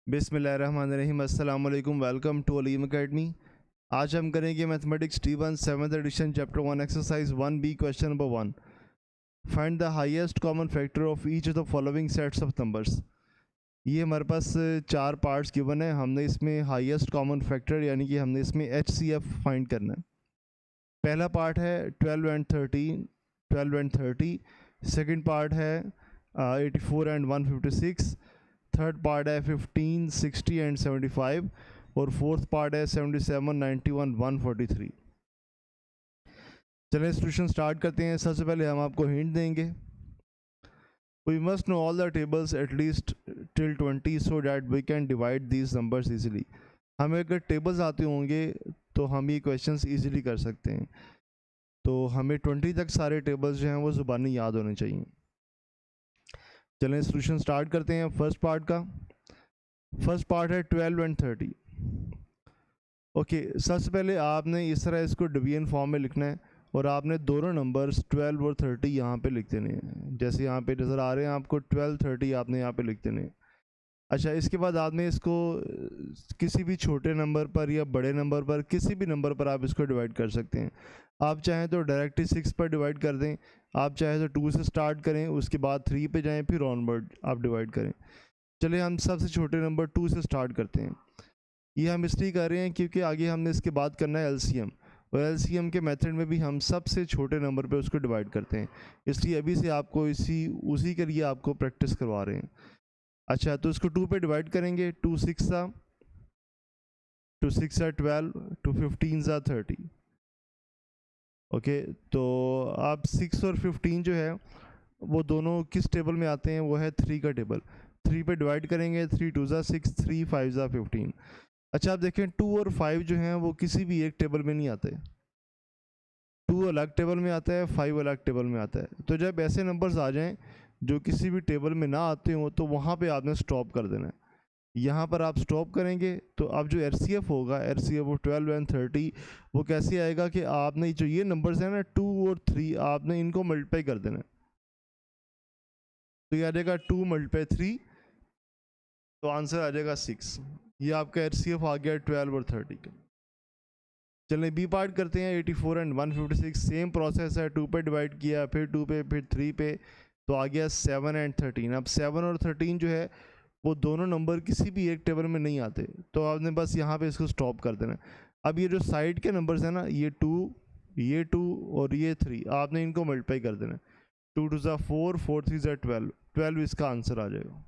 बिस्मिल्लाहिर्रहमानिर्रहीम, अस्सलाम वालेकुम, वेलकम टू अलीम अकेडमी। आज हम करेंगे mathematics T1 7th edition chapter 1 exercise 1B question number 1। Find the highest common factor of each of the following sets of numbers. ये हमारे पास चार पार्ट्स गिवन है, हमने इसमें हाईएस्ट कॉमन फैक्टर यानी कि हमने इसमें HCF फाइंड करना है। पहला पार्ट है 12 एंड 30। सेकेंड पार्ट है 84 एंड 156। थर्ड पार्ट है 15, 60 एंड 75 और फोर्थ पार्ट है 77, 91, 143। चलें सोल्यूशन स्टार्ट करते हैं। सबसे पहले हम आपको हिंट देंगे। We must know all the tables at least till 20 so that we can divide these numbers easily. हमें अगर टेबल्स आते होंगे तो हम ये क्वेश्चंस ईजिली कर सकते हैं। तो हमें 20 तक सारे टेबल्स जो हैं वो ज़ुबानी याद होने चाहिए। चलें सोल्यूशन स्टार्ट करते हैं। फर्स्ट पार्ट का फर्स्ट पार्ट है 12 एंड 30। ओके, सबसे पहले आपने इस तरह इसको डिवीजन फॉर्म में लिखना है और आपने दोनों नंबर्स 12 और 30 यहाँ पे लिख देने हैं। जैसे यहाँ पे नज़र आ रहे हैं आपको 12, 30 आपने यहाँ पे लिख देने हैं। अच्छा, इसके बाद आपने इसको किसी भी छोटे नंबर पर या बड़े नंबर पर, किसी भी नंबर पर आप इसको डिवाइड कर सकते हैं। आप चाहें तो डायरेक्टली 6 पर डिवाइड कर दें, आप चाहें तो 2 से स्टार्ट करें, उसके बाद 3 पे जाएं, फिर ऑनवर्ड आप डिवाइड करें। चलिए हम सबसे छोटे नंबर 2 से स्टार्ट करते हैं। ये हम इसलिए कर रहे हैं क्योंकि आगे हमने इसके बाद करना है LCM, और LCM के मेथड में भी हम सबसे छोटे नंबर पे उसको डिवाइड करते हैं। इसलिए अभी से आपको उसी के लिए आपको प्रैक्टिस करवा रहे हैं। अच्छा, तो इसको 2 पे डिवाइड करेंगे। 2 6 12, 2 15 30। ओके, तो अब 6 और 15 जो है वो दोनों किस टेबल में आते हैं? वो है 3 का टेबल। 3 पे डिवाइड करेंगे। 3 2 6, 3 5 15। अच्छा, आप देखें 2 और 5 जो हैं वो किसी भी एक टेबल में नहीं आते। 2 अलग टेबल में आता है, 5 अलग टेबल में आता है। तो जब ऐसे नंबर्स आ जाएं जो किसी भी टेबल में ना आते हो तो वहाँ पे आपने स्टॉप कर देना है। यहाँ पर आप स्टॉप करेंगे तो अब जो RCF होगा, RCF ऑफ 12 एंड 30, वो कैसे आएगा कि आपने जो ये नंबर्स हैं ना 2 और 3, आपने इनको मल्टीप्लाई कर देना है। तो ये आ जाएगा 2 × 3, तो आंसर आ जाएगा 6। ये आपका RCF आ गया 12 और 30 का। चलिए बी पार्ट करते हैं। 84 एंड 156 सेम प्रोसेस है। 2 पे डिवाइड किया, फिर 2 पे, फिर 3 पे, तो आ गया 7 एंड 13। अब 7 और 13 जो है वो दोनों नंबर किसी भी एक टेबल में नहीं आते, तो आपने बस यहाँ पे इसको स्टॉप कर देना। अब ये जो साइड के नंबर्स हैं ना, ये 2 और ये 3, आपने इनको मल्टीप्लाई कर देना। 2 2 4, 4 3 12 इसका आंसर आ जाएगा।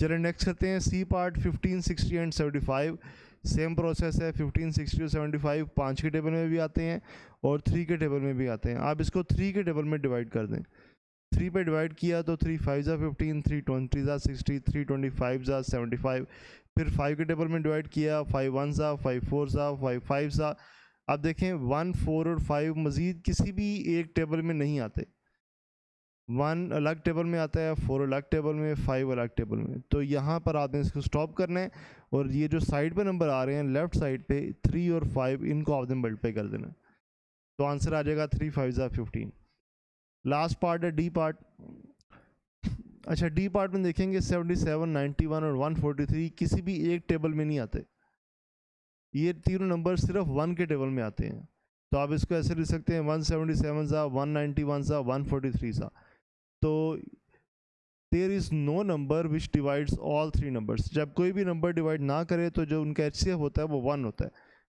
चलिए नेक्स्ट करते हैं C part. 15 60 and 75 same process है। 15 60 और 75 5 के टेबल में भी आते हैं और 3 के टेबल में भी आते हैं। आप इसको 3 के टेबल में डिवाइड कर दें। 3 पे डिवाइड किया तो 3 5 15, 3 20 60, 3 25 75। फिर 5 के टेबल में डिवाइड किया, 5 1 5 4 5 5। आप देखें 1 4 और 5 मज़ीद किसी भी एक टेबल में नहीं आते। 1 अलग टेबल में आता है, 4 अलग टेबल में, 5 अलग टेबल में। तो यहाँ पर आपने इसको स्टॉप करना है और ये जो साइड पे नंबर आ रहे हैं लेफ़्ट साइड पे 3 और 5, इनको आपने मल्टीप्लाई कर देना। तो आंसर आ जाएगा 3 5 15। लास्ट पार्ट है डी पार्ट। अच्छा, डी पार्ट में देखेंगे 77, 91 और 143 किसी भी एक टेबल में नहीं आते। ये तीनों नंबर सिर्फ 1 के टेबल में आते हैं। तो आप इसको ऐसे लिख सकते हैं 177 191 143। तो there is no number which divides all 3 numbers. जब कोई भी नंबर डिवाइड ना करे तो जो उनका HCF होता है वो 1 होता है।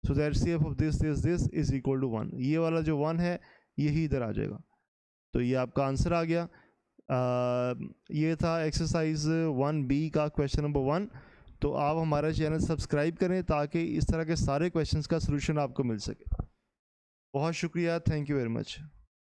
So the HCF of this is equal to 1। ये वाला जो 1 है यही इधर आ जाएगा। तो ये आपका आंसर आ गया। ये था एक्सरसाइज 1B का क्वेश्चन नंबर 1। तो आप हमारा चैनल सब्सक्राइब करें ताकि इस तरह के सारे क्वेश्चंस का सलूशन आपको मिल सके। बहुत शुक्रिया, थैंक यू वेरी मच।